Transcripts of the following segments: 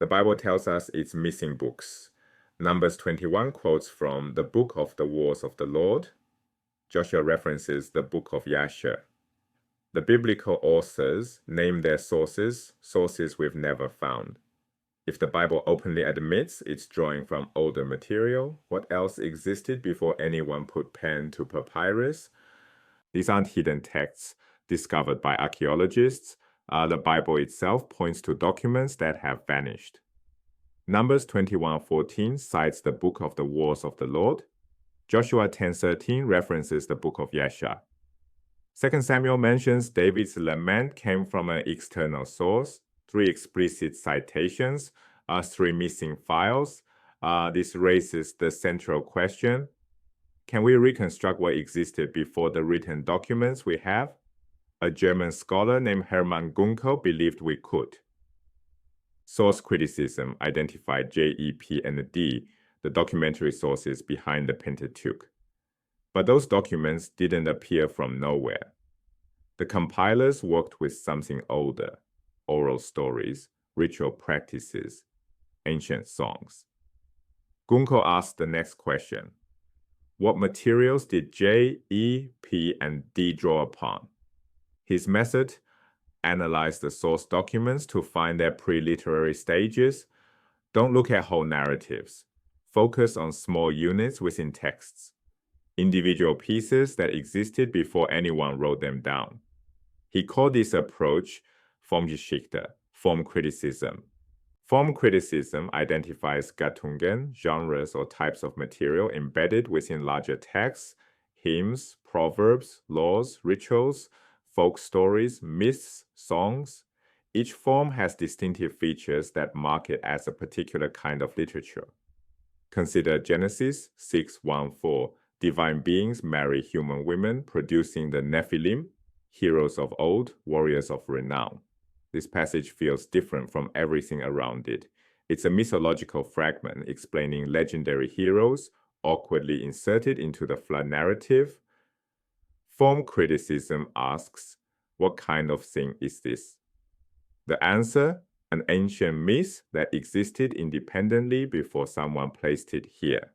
The Bible tells us it's missing books. Numbers 21 quotes from the Book of the Wars of the Lord. Joshua references the Book of Yashar. The biblical authors name their sources we've never found. If the Bible openly admits it's drawing from older material, what else existed before anyone put pen to papyrus? These aren't hidden texts discovered by archaeologists. The Bible itself points to documents that have vanished. Numbers 21:14 cites the Book of the Wars of the Lord. Joshua 10:13 references the Book of Yashar. 2 Samuel mentions David's lament came from an external source, 3 explicit citations, 3 missing files. This raises the central question: can we reconstruct what existed before the written documents we have? A German scholar named Hermann Gunkel believed we could. Source criticism identified J, E, P, and D, the documentary sources behind the Pentateuch. But those documents didn't appear from nowhere. The compilers worked with something older: oral stories, ritual practices, ancient songs. Gunkel asked the next question: what materials did J, E, P, and D draw upon? His method: analyze the source documents to find their pre-literary stages. Don't look at whole narratives. Focus on small units within texts, individual pieces that existed before anyone wrote them down. He called this approach Formgeschichte, form criticism. Form criticism identifies Gattungen, genres or types of material embedded within larger texts, hymns, proverbs, laws, rituals, folk stories, myths, songs. Each form has distinctive features that mark it as a particular kind of literature. Consider Genesis 6:1-4. Divine beings marry human women, producing the Nephilim, heroes of old, warriors of renown. This passage feels different from everything around it. It's a mythological fragment explaining legendary heroes, awkwardly inserted into the flood narrative. Form criticism asks, what kind of thing is this? The answer: an ancient myth that existed independently before someone placed it here.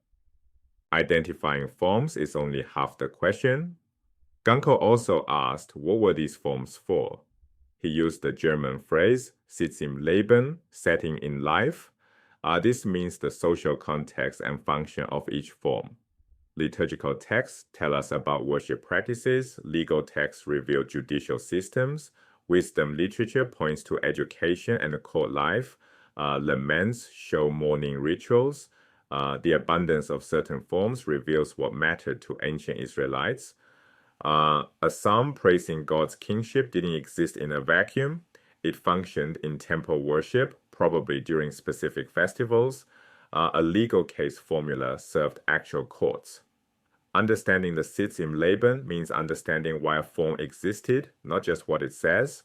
Identifying forms is only half the question. Gunkel also asked, what were these forms for? He used the German phrase Sitz im Leben, setting in life. This means the social context and function of each form. Liturgical texts tell us about worship practices, legal texts reveal judicial systems, wisdom literature points to education and court life, laments show mourning rituals. The abundance of certain forms reveals what mattered to ancient Israelites. A psalm praising God's kingship didn't exist in a vacuum. It functioned in temple worship, probably during specific festivals. A legal case formula served actual courts. Understanding the Sitz im Leben means understanding why a form existed, not just what it says.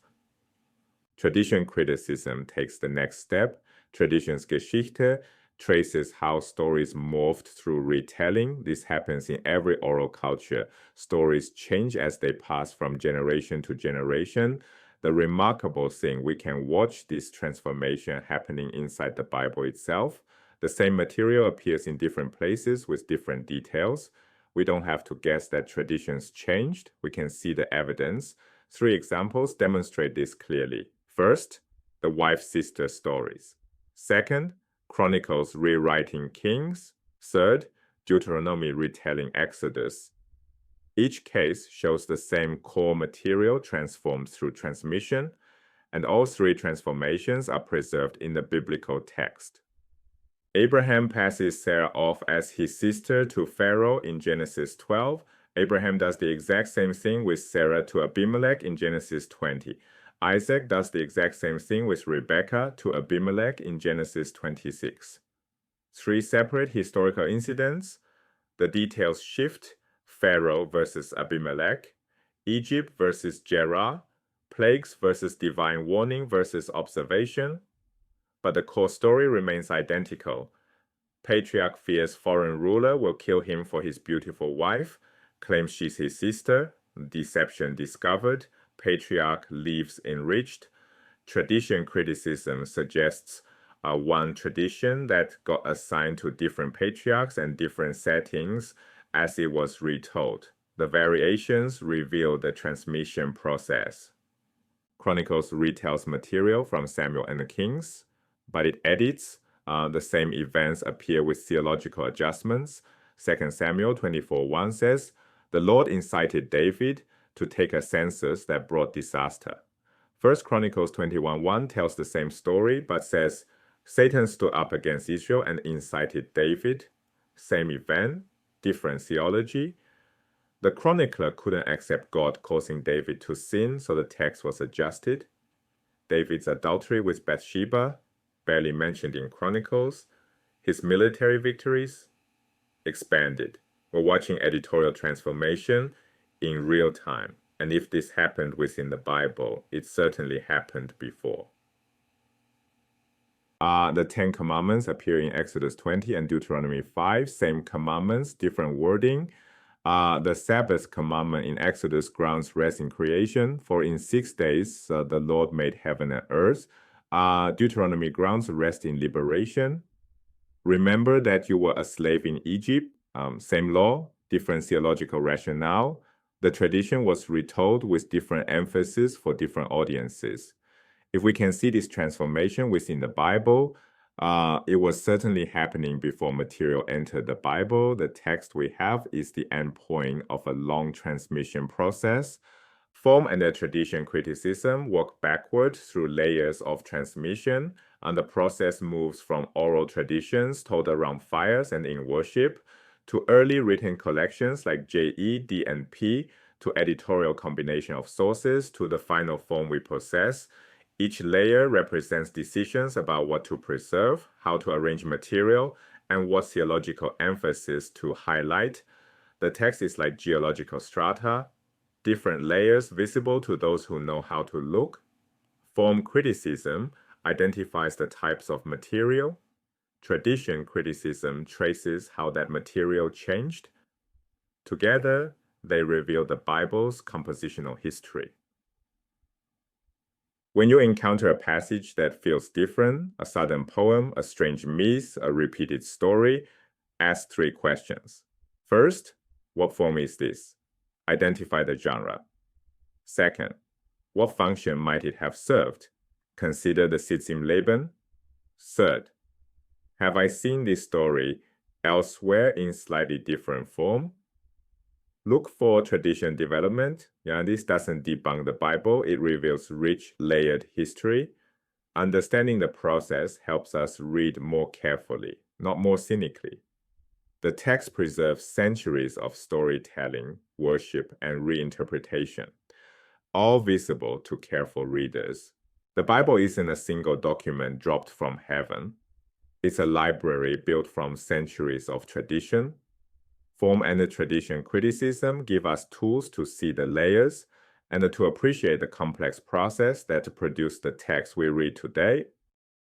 Tradition criticism takes the next step. Traditionsgeschichte traces how stories morphed through retelling. This happens in every oral culture. Stories change as they pass from generation to generation. The remarkable thing, we can watch this transformation happening inside the Bible itself. The same material appears in different places with different details. We don't have to guess that traditions changed. We can see the evidence. 3 examples demonstrate this clearly. First, the wife-sister stories. Second, Chronicles rewriting Kings. Third, Deuteronomy retelling Exodus. Each case shows the same core material transformed through transmission, and all 3 transformations are preserved in the biblical text. Abraham passes Sarah off as his sister to Pharaoh in Genesis 12. Abraham does the exact same thing with Sarah to Abimelech in Genesis 20. Isaac does the exact same thing with Rebekah to Abimelech in Genesis 26. 3 separate historical incidents. The details shift: Pharaoh versus Abimelech, Egypt versus Gerar, plagues versus divine warning versus observation. But the core story remains identical. Patriarch fears foreign ruler will kill him for his beautiful wife, claims she's his sister, deception discovered, patriarch leaves enriched. Tradition criticism suggests one tradition that got assigned to different patriarchs and different settings as it was retold. The variations reveal the transmission process. Chronicles retells material from Samuel and the Kings, but it edits. The same events appear with theological adjustments. 2 Samuel 24:1 says, "The Lord incited David to take a census that brought disaster." 1 Chronicles 21:1 tells the same story, but says, "Satan stood up against Israel and incited David." Same event, different theology. The chronicler couldn't accept God causing David to sin, so the text was adjusted. David's adultery with Bathsheba, barely mentioned in Chronicles. His military victories, expanded. We're watching editorial transformation in real time. And if this happened within the Bible, it certainly happened before. The 10 Commandments appear in Exodus 20 and Deuteronomy 5. Same commandments, different wording. The Sabbath commandment in Exodus grounds rest in creation, for in 6 days the Lord made heaven and earth. Deuteronomy grounds rest in liberation. Remember that you were a slave in Egypt. Same law, different theological rationale. The tradition was retold with different emphasis for different audiences. If we can see this transformation within the Bible, it was certainly happening before material entered the Bible. The text we have is the end point of a long transmission process. Form and the tradition criticism work backward through layers of transmission, and the process moves from oral traditions told around fires and in worship to early written collections like J.E., D, and P, to editorial combination of sources, to the final form we possess. Each layer represents decisions about what to preserve, how to arrange material, and what theological emphasis to highlight. The text is like geological strata, different layers visible to those who know how to look. Form criticism identifies the types of material. Tradition criticism traces how that material changed. Together, they reveal the Bible's compositional history. When you encounter a passage that feels different, a sudden poem, a strange myth, a repeated story, ask 3 questions. First, what form is this? Identify the genre. Second, what function might it have served? Consider the Sitz in Leben. Third, have I seen this story elsewhere in slightly different form? Look for tradition development. This doesn't debunk the Bible. It reveals rich, layered history. Understanding the process helps us read more carefully, not more cynically. The text preserves centuries of storytelling, worship, and reinterpretation, all visible to careful readers. The Bible isn't a single document dropped from heaven. It's a library built from centuries of tradition. Form and the tradition criticism give us tools to see the layers and to appreciate the complex process that produced the text we read today